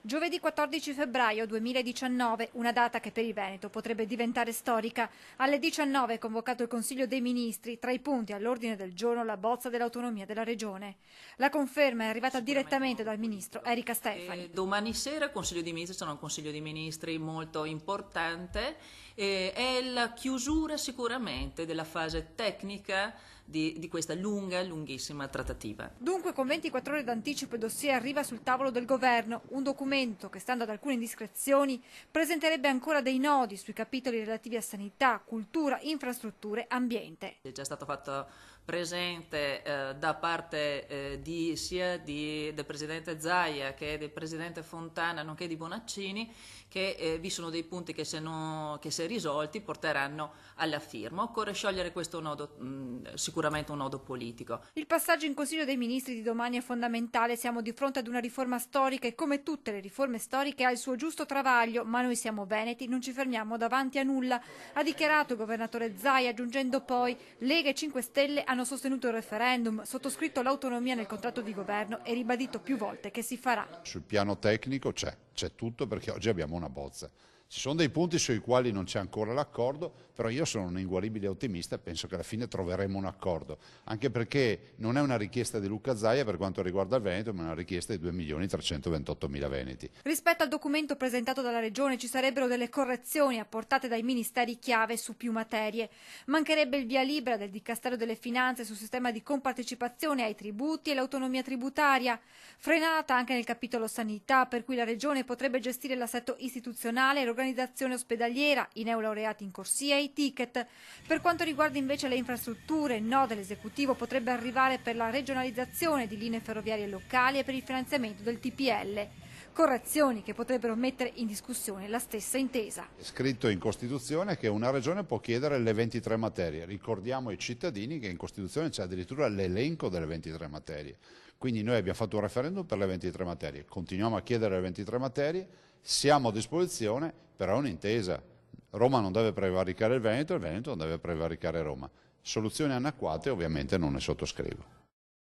Giovedì 14 febbraio 2019, una data che per il Veneto potrebbe diventare storica. Alle 19 è convocato il Consiglio dei Ministri, tra i punti all'ordine del giorno la bozza dell'autonomia della Regione. La conferma è arrivata direttamente dal Ministro Erika Stefani. Domani sera il Consiglio dei Ministri sarà un Consiglio dei Ministri molto importante, è la chiusura sicuramente della fase tecnica di questa lunghissima trattativa. Dunque con 24 ore d'anticipo il dossier arriva sul tavolo del governo, un documento che, stando ad alcune indiscrezioni, presenterebbe ancora dei nodi sui capitoli relativi a sanità, cultura, infrastrutture, ambiente. È già stato fatto presente da parte sia del Presidente Zaia che del Presidente Fontana, nonché di Bonaccini, che vi sono dei punti che se risolti porteranno alla firma. Occorre sciogliere questo nodo, sicuramente un nodo politico. Il passaggio in Consiglio dei Ministri di domani è fondamentale, siamo di fronte ad una riforma storica e come tutte le riforme storiche ha il suo giusto travaglio, ma noi siamo veneti, non ci fermiamo davanti a nulla, ha dichiarato il governatore Zaia, aggiungendo poi: Lega e 5 Stelle hanno sostenuto il referendum, sottoscritto l'autonomia nel contratto di governo e ribadito più volte che si farà. Sul piano tecnico c'è tutto, perché oggi abbiamo una bozza. Ci sono dei punti sui quali non c'è ancora l'accordo, però io sono un inguaribile ottimista e penso che alla fine troveremo un accordo, anche perché non è una richiesta di Luca Zaia per quanto riguarda il Veneto, ma è una richiesta di 2.328.000 veneti. Rispetto al documento presentato dalla Regione ci sarebbero delle correzioni apportate dai ministeri chiave su più materie. Mancherebbe il via libera del Dicastero delle Finanze sul sistema di compartecipazione ai tributi e l'autonomia tributaria, frenata anche nel capitolo sanità, per cui la Regione potrebbe gestire l'assetto istituzionale e l'organizzazione ospedaliera, i neolaureati in corsia e i ticket. Per quanto riguarda invece le infrastrutture, il no dell'esecutivo potrebbe arrivare per la regionalizzazione di linee ferroviarie locali e per il finanziamento del TPL. Correzioni che potrebbero mettere in discussione la stessa intesa. È scritto in Costituzione che una regione può chiedere le 23 materie. Ricordiamo ai cittadini che in Costituzione c'è addirittura l'elenco delle 23 materie. Quindi noi abbiamo fatto un referendum per le 23 materie, continuiamo a chiedere le 23 materie, siamo a disposizione, però è un'intesa. Roma non deve prevaricare il Veneto non deve prevaricare Roma. Soluzioni anacquate ovviamente non ne sottoscrivo.